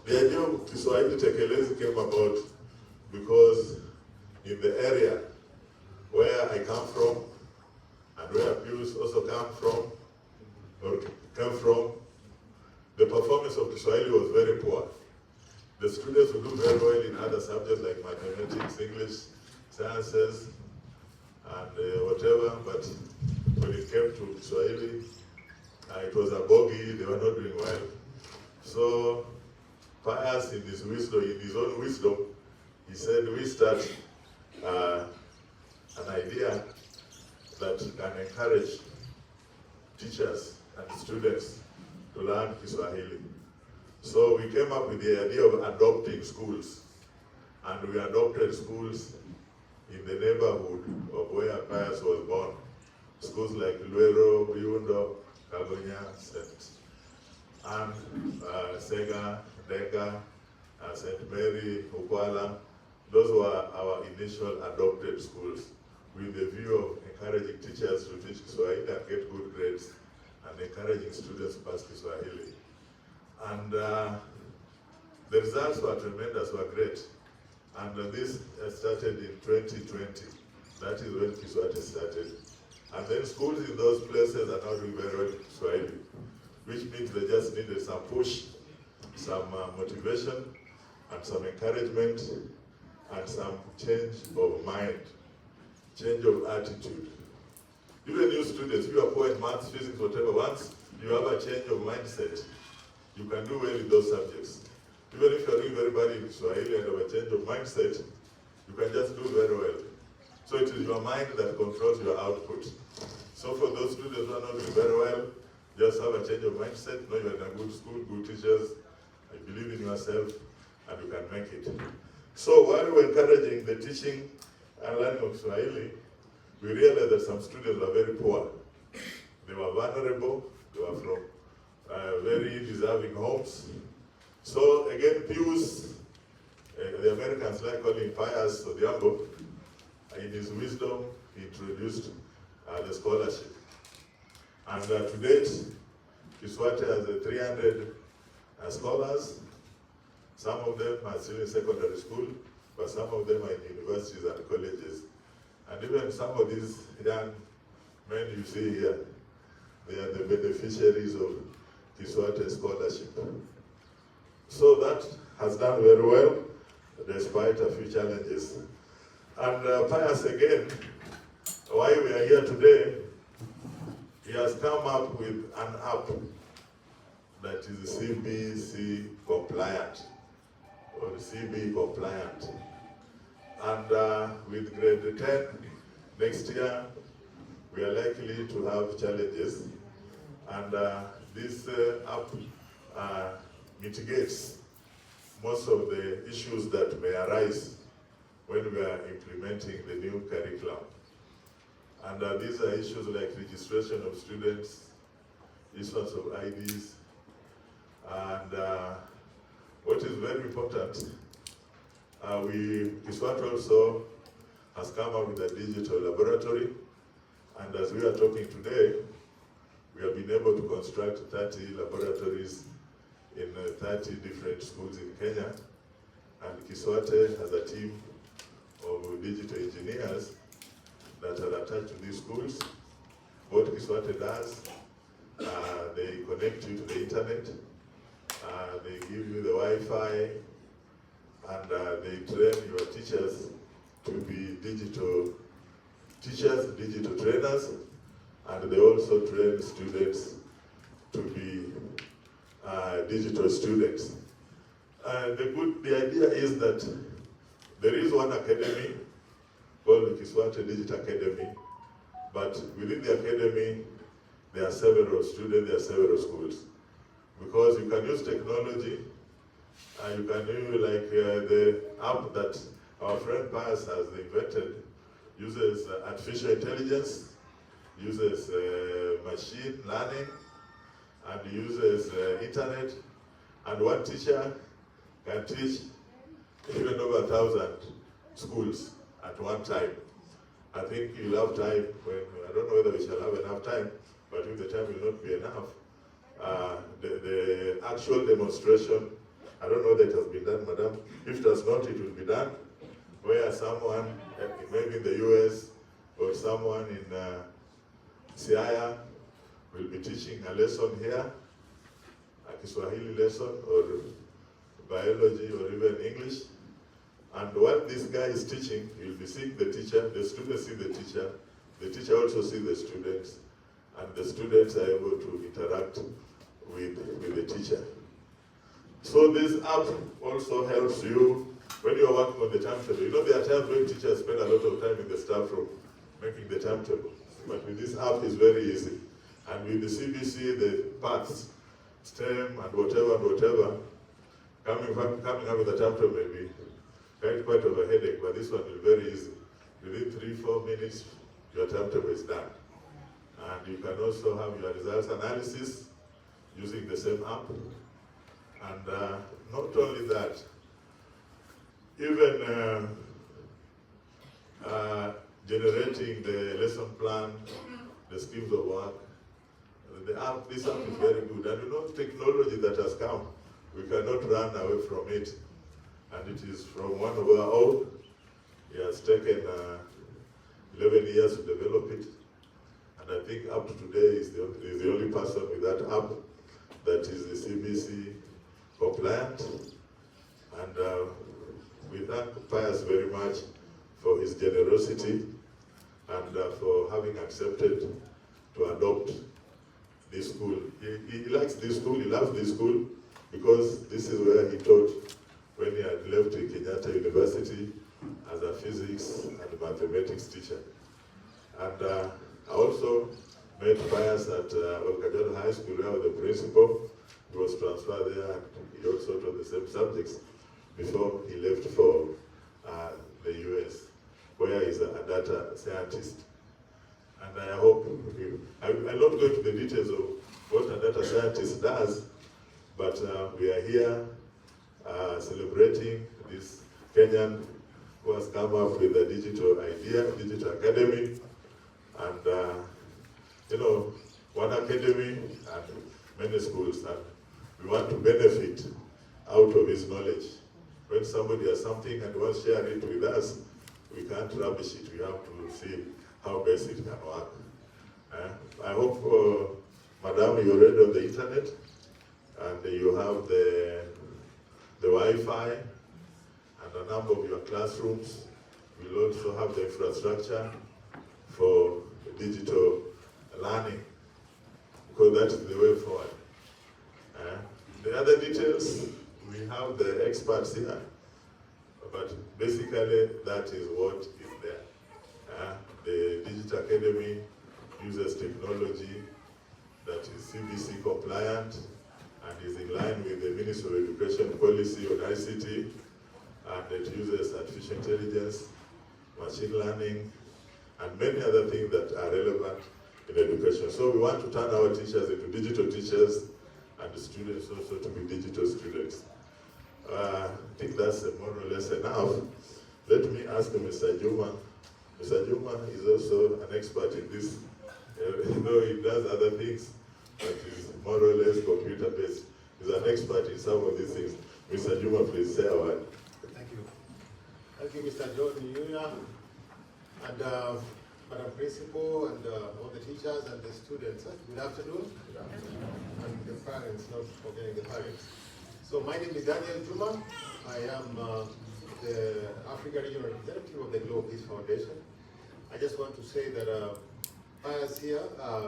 The idea of Kiswahili Tekelezi came about because in the area where I come from and where Pius also came from, the performance of Kiswahili was very poor. The students would do very well in other subjects like mathematics, English, sciences, and whatever, but when it came to Kiswahili, it was a bogey, they were not doing well. So, Pius, in his own wisdom, he said, we start an idea that can encourage teachers and students to learn Kiswahili. So we came up with the idea of adopting schools. And we adopted schools in the neighborhood of where Pius was born. Schools like Luero, Biundo, Kagonya, and Sega, Denga, St. Mary, Ukwala. Those were our initial adopted schools with the view of encouraging teachers to teach Kiswahili and get good grades and encouraging students to pass Kiswahili. And the results were tremendous, were great. And this started in 2020. That is when KISWATE started. And then schools in those places are now doing very well in Kiswahili, which means they just needed some push, some motivation, and some encouragement, and some change of mind, change of attitude. Even you students, you are poor in maths, physics, whatever, once you have a change of mindset, you can do well in those subjects. Even if you are doing very badly in Swahili and have a change of mindset, you can just do very well. So it is your mind that controls your output. So for those students who are not doing very well, just have a change of mindset, know you are in a good school, good teachers, I believe in yourself, and you can make it. So while we're encouraging the teaching and learning of Swahili, we realized that some students were very poor. They were vulnerable, they were from very deserving homes. So again, Pius, the Americans like calling Pius Odiambo, in his wisdom, he introduced the scholarship. And to date, KISWATE has 300 scholars. Some of them are still in secondary school, but some of them are in universities and colleges. And even some of these young men you see here, they are the beneficiaries of KISWATE scholarship. So that has done very well, despite a few challenges. And Pius again, why we are here today, he has come up with an app that is CBC compliant, or CB compliant. And with grade 10, next year, we are likely to have challenges. And this app mitigates most of the issues that may arise when we are implementing the new curriculum. And these are issues like registration of students, issuance of IDs, and what is very important, KISWATE also has come up with a digital laboratory, and as we are talking today, we have been able to construct 30 laboratories in 30 different schools in Kenya, and KISWATE has a team of digital engineers that are attached to these schools. What KISWATE does, they connect you to the internet, they give you the Wi-Fi, and they train your teachers to be digital teachers, digital trainers, and they also train students to be digital students. And the idea is that there is one academy called the KISWATE Digital Academy, but within the academy, there are several students, there are several schools. Because you can use technology, and you can use like the app that our friend Pius has invented, uses artificial intelligence, uses machine learning, and uses internet, and one teacher can teach even over 1,000 schools at one time. I think you'll have time when, I don't know whether we shall have enough time, but if the time will not be enough, the actual demonstration I don't know that it has been done, madam. If it has not, it will be done, where someone, maybe in the US, or someone in Siaya will be teaching a lesson here, a Kiswahili lesson, or biology, or even English. And what this guy is teaching, he'll be seeing the teacher, the students see the teacher also see the students, and the students are able to interact with the teacher. So this app also helps you when you're working on the timetable. You know, there are times when teachers spend a lot of time in the staff room making the timetable. But with this app, it's very easy. And with the CBC, the paths, STEM, and whatever, coming up with a timetable may be quite of a headache, but this one is very easy. Within 3-4 minutes, your timetable is done. And you can also have your results analysis using the same app. And not only that, even generating the lesson plan, the schemes of work, this app is very good. And you know, technology that has come, we cannot run away from it. And it is from one of our own. He has taken 11 years to develop it. And I think up to today is the only person with that app that is the CBC compliant. And we thank Pius very much for his generosity and for having accepted to adopt this school. He likes this school, he loves this school, because this is where he taught when he had left Kenyatta University as a physics and mathematics teacher. And I also met Pius at Okajado High School, where I was the principal. He was transferred there, and he also taught the same subjects before he left for the US, where he's a data scientist. And I hope, I'm not going to the details of what a data scientist does, but we are here celebrating this Kenyan who has come up with a digital idea, digital academy, and you know, one academy and many schools, and we want to benefit out of his knowledge. When somebody has something and wants to share it with us, we can't rubbish it. We have to see how best it can work. I hope, Madam, you're already on the internet, and you have the Wi-Fi, and a number of your classrooms will also have the infrastructure for digital learning, because that is the way forward. The other details, we have the experts here, but basically that is what is there. The Digital Academy uses technology that is CBC compliant and is in line with the Ministry of Education policy on ICT, and it uses artificial intelligence, machine learning, and many other things that are relevant in education. So we want to turn our teachers into digital teachers, and the students also to be digital students. I think that's more or less enough. Let me ask Mr. Juma. Mr. Juma is also an expert in this, though he does other things, but he's more or less computer-based. He's an expert in some of these things. Mr. Juma, please say a word. Thank you. Thank you, Mr. John Yuya, and Madam Principal, and all the teachers and the students. Good afternoon. Good afternoon. And the parents, not forgetting the parents. So my name is Daniel Juma. I am the Africa Regional Representative of the Global Peace Foundation. I just want to say that Pius here,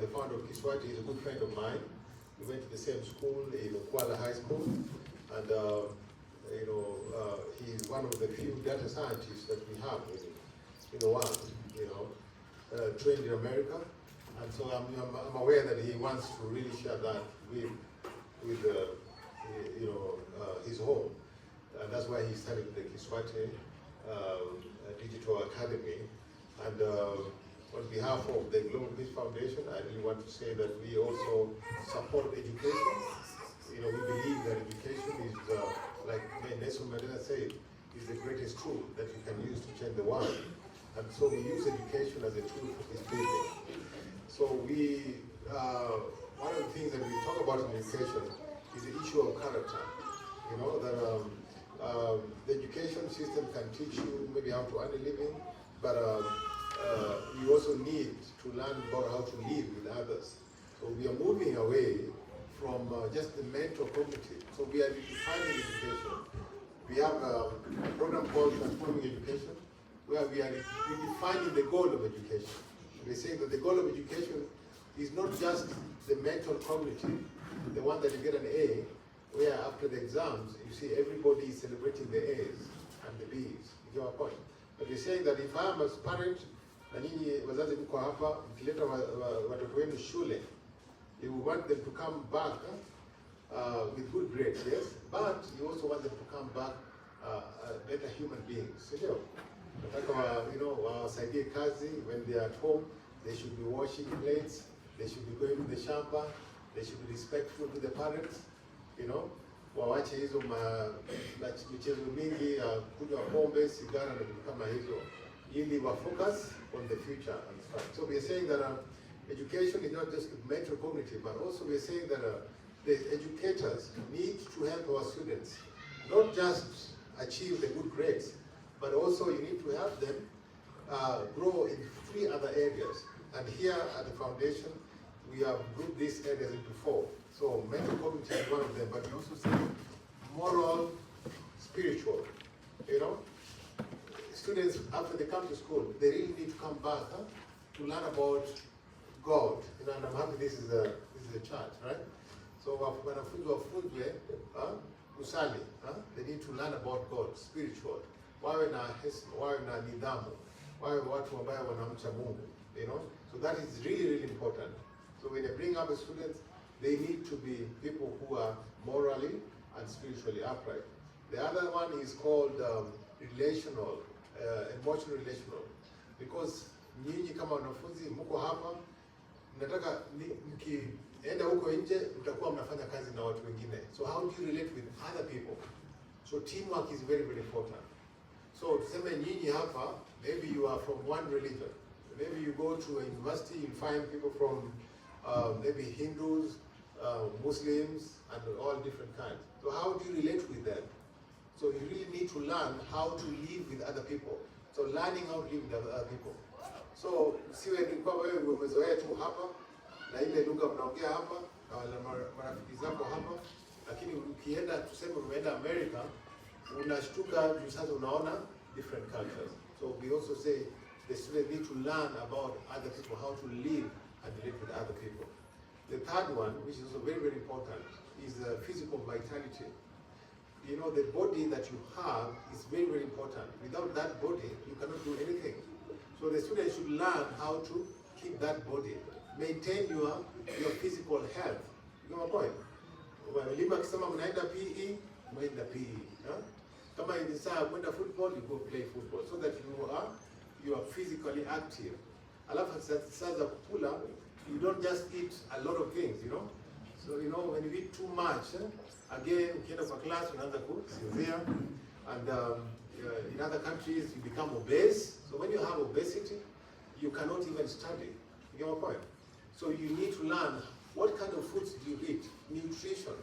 the founder of KISWATE, is a good friend of mine. We went to the same school in Kuala High School, and he's one of the few data scientists that we have in the world, trained in America. And so I'm aware that he wants to really share that with his home. And that's why he started the KISWATE Digital Academy. And on behalf of the Global Peace Foundation, I really want to say that we also support education. We believe that education is, like Nelson Mandela said, is the greatest tool that you can use to change the world. And so we use education as a tool for peace building. So one of the things that we talk about in education is the issue of character. That system can teach you maybe how to earn a living, but you also need to learn about how to live with others. So we are moving away from just the mental cognitive. So we are defining education. We have a program called Transforming Education, where we are redefining the goal of education. We're saying that the goal of education is not just the mental cognitive, the one that you get an A, where after the exams, you see everybody is celebrating the A's and the B's. You get my point? But we're saying that if I'm a parent, na nyinyi wazazi mko hapa, mkileta watoto wenu shule, you want them to come back with good grades, yes? But you also want them to come back better human beings. You know, wasaidie kazi when they are at home, they should be washing plates, they should be going to the shamba, they should be respectful to the parents, you know, wawache hizo michezo mingi, kunywa pombe, sigara na vitu kama hizo, ili wa focus on the future and stuff. So we are saying that education is not just mental cognitive, but also we are saying that the educators need to help our students, not just achieve the good grades, but also you need to help them grow in 3 other areas. And here at the foundation, we have grouped these areas into 4. So mental cognitive is one of them, but we also say moral, spiritual. You know, students after they come to school, they really need to come back to learn about God. You know, and I'm happy this is a chart, right? So wanafunzi wafunzwe kusali, they need to learn about God, spiritual. Wawe na heshima, wawe na nidhamu, wawe watu ambao wanamcha Mungu. You know, so that is really, really important. So when they bring up the students, they need to be people who are morally and spiritually upright. The other one is called relational, emotional relational. Because nyinyi kama wanafunzi mko hapa, nataka mkienda huko nje mtakuwa mnafanya kazi na watu wengine. So how do you relate with other people? So teamwork is very, very important. So tuseme nyinyi hapa, maybe you are from one religion. Maybe you go to a university, you find people from maybe Hindus, Muslims, and all different kinds. So how do you relate with them? So you really need to learn how to live with other people. So learning how to live with other people. So siwe ni kwa wewe umezoea tu hapa na ile lugha mnaongea hapa na marafiki zako hapa, lakini ukienda tuseme umeenda America, unashtuka juu sasa unaona different cultures. So we also say the students need to learn about other people, how to live and live with other people. The third one, which is also very, very important, is physical vitality. You know, the body that you have is very, very important. Without that body, you cannot do anything. So the students should learn how to keep that body, maintain your physical health. You know my point? Walimu akisema mnaenda PE, mnaenda PE. Kama ni saa kwenda football, you go play football, so that you are physically active. Alafu sasa kukula, you don't just eat a lot of things, you know. So you know when you eat too much, again, ukienda kwa class unaanza kusinzia, and in other countries you become obese. So when you have obesity, you cannot even study. You get my point? So you need to learn what kind of foods do you eat, nutrition.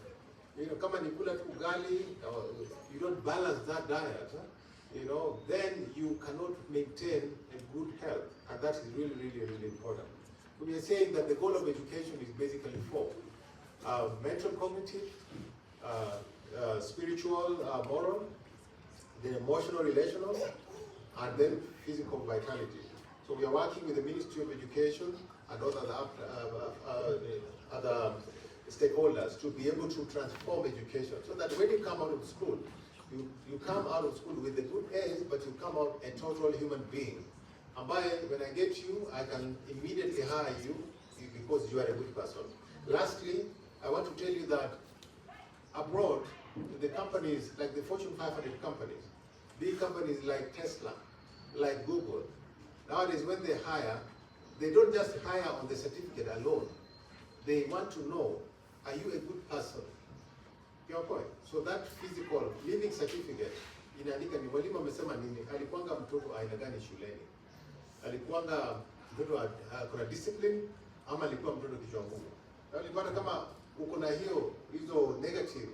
You know, kama ni kula tu ugali, you don't balance that diet, you know, then you cannot maintain a good health, and that is really, really, really important. We are saying that the goal of education is basically 4: mental, cognitive, spiritual, moral, then emotional, relational, and then physical vitality. So we are working with the Ministry of Education and other stakeholders to be able to transform education, so that when you come out of school, you come out of school with the good A's, but you come out a total human being. And when I get you, I can immediately hire you because you are a good person. Lastly, I want to tell you that abroad, the companies, like the Fortune 500 companies, big companies like Tesla, like Google, nowadays when they hire, they don't just hire on the certificate alone. They want to know, are you a good person? Your point. So that physical living certificate inaandika ni walimu wamesema nini, alikuanga mtoto aina gani shuleni, alikuanga mtoto kuna discipline ama alikuwa mtoto kichwa ngumu. Alipata kama uko na hizo negative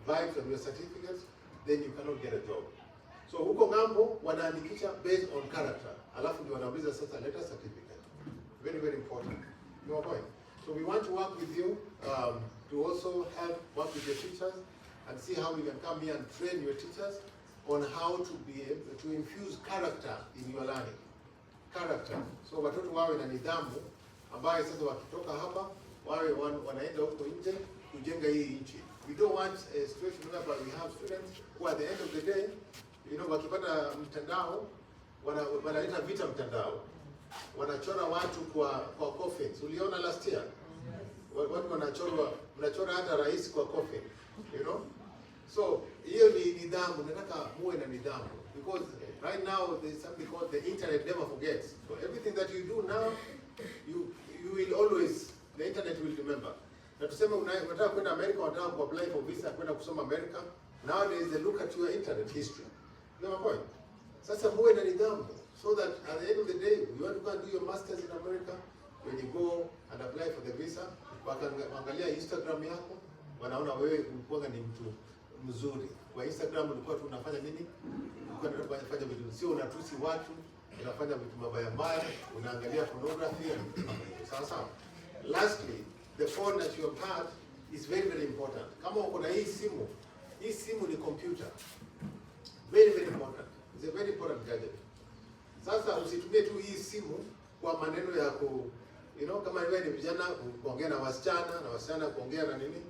vibes on your certificate, then you cannot get a job. So huko ng'ambo wanaandikisha based on character, alafu ndio wanauliza sasa letter certificate. Very, very important. No point. So we want to work with you to also help work with your teachers and see how we can come here and train your teachers on how to be able to infuse character in your learning. Character. So watoto wawe na nidhamu ambayo sasa wakitoka hapa wawe wanaenda huko nje kujenga hii nchi. We don't want a situation where we have students who at the end of the day, wakipata mtandao wanaleta vita mtandao. Wanachora watu kwa coffins. Uliona last year? Watu wanachora hata rais kwa coffin, So hiyo ni nidhamu, nataka muwe na nidhamu, because right now there is something called the internet never forgets. So everything that you do now, you will always, the internet will remember. Na tuseme unataka kwenda America, unataka kuapply for visa kwenda kusoma America, nowadays they look at your internet history. You know my point? Sasa muwe na nidhamu, so that at the end of the day, you want to go and do your masters in America, when you go and apply for the visa, wakaangalia Instagram yako, wanaona wewe ulikuwa ni mtu mzuri. Kwa Instagram ulikuwa tu unafanya nini? Ulikuwa unafanya vitu, sio unatusi watu, unafanya vitu mabaya mbaya, unaangalia pornography. Sawa. Lastly, the phone that you have had is very, very important. Kama uko na hii simu ni computer. Very, very important. It's a very important gadget. Sasa usitumie tu hii simu kwa maneno ya kama wewe ni vijana kuongea na wasichana kuongea na nini,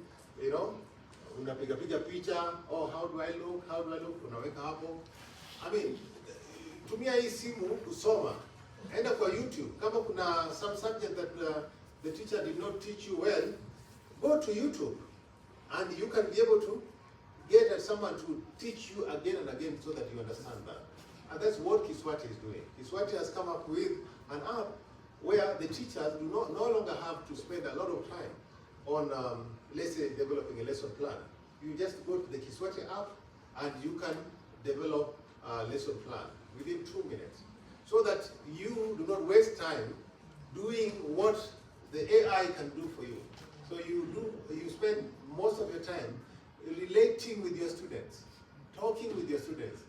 unapiga picha, how do I look, unaweka hapo. I mean, tumia hii simu kusoma. Enda kwa YouTube, kama kuna some subject that the teacher did not teach you well, go to YouTube and you can be able to get at someone to teach you again and again so that you understand that. And that's what KISWATE is doing. KISWATE has come up with an app where the teachers do no longer have to spend a lot of time on, let's say, developing a lesson plan. You just go to the KISWATE app and you can develop a lesson plan within 2 minutes, so that you do not waste time doing what the AI can do for you. So you spend most of your time relating with your students, talking with your students,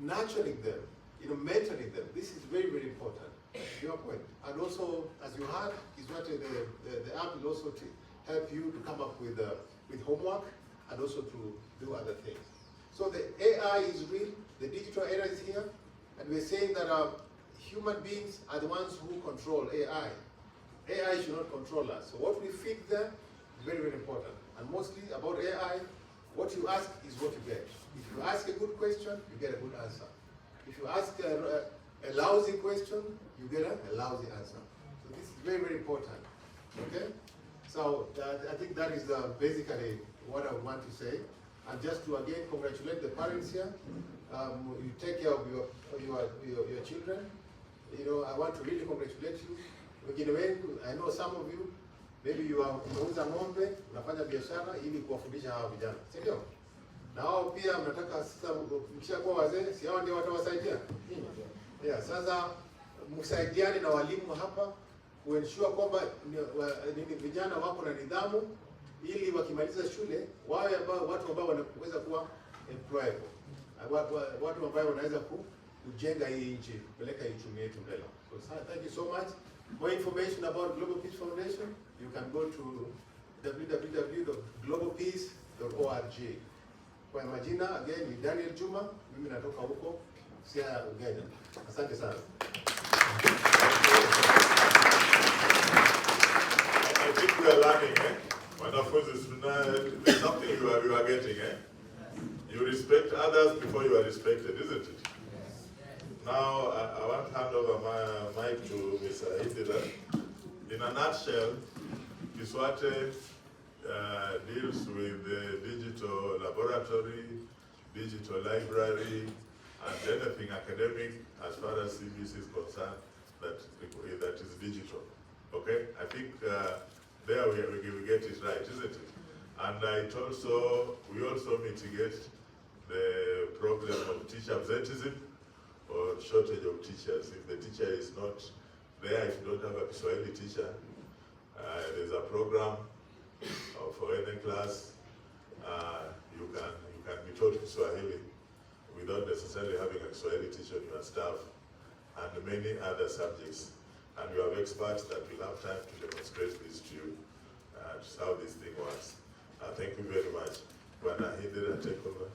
nurturing them, mentoring them. This is very, very important. Your point. And also, as you heard, KISWATE, the app will also help you to come up with homework and also to do other things. So the AI is real, the digital era is here, and we're saying that human beings are the ones who control AI. AI should not control us. So what we feed them is very, very important. And mostly about AI, what you ask is what you get. If you ask a good question, you get a good answer. If you ask a lousy question, you get a lousy answer. So this is very, very important. Okay? So I think that is basically what I want to say. And just to again congratulate the parents here. You take care of your children. I want to really congratulate you. I know some of you, maybe you are unauza ng'ombe, unafanya biashara ili kuwafundisha hawa vijana. Si ndio? Na hao pia mnataka sasa mkishakuwa wazee, si hao ndio watawasaidia? Yeah, sasa msaidiane na walimu hapa kuensure kwamba vijana wako na nidhamu, ili wakimaliza shule wawe watu ambao wanaweza kuwa employable. Watu ambao wanaweza kujenga hii nchi, kupeleka uchumi wetu mbele. So thank you so much. More information about Global Peace Foundation, you can go to www.globalpeace.org. Kwa majina, again, ni Daniel Juma, mimi natoka huko Siaya, Uganda. Asante sana. I think we are learning, there's something you are getting, You respect others before you are respected, isn't it? Now, I want to hand over my mic to Mr. Indira. In a nutshell, KISWATE deals with the digital laboratory, digital library, and anything academic as far as CBC is concerned that is digital. Okay? I think there we get it right, isn't it? And we also mitigate the problem of teacher absenteeism or shortage of teachers. If the teacher is not there, if you don't have a Kiswahili teacher, there's a program for any class. You can be taught Kiswahili without necessarily having a Kiswahili teacher on your staff, and many other subjects. And you have experts that will have time to demonstrate this to you, how this thing works. Thank you very much. Bwana Hindira, take over.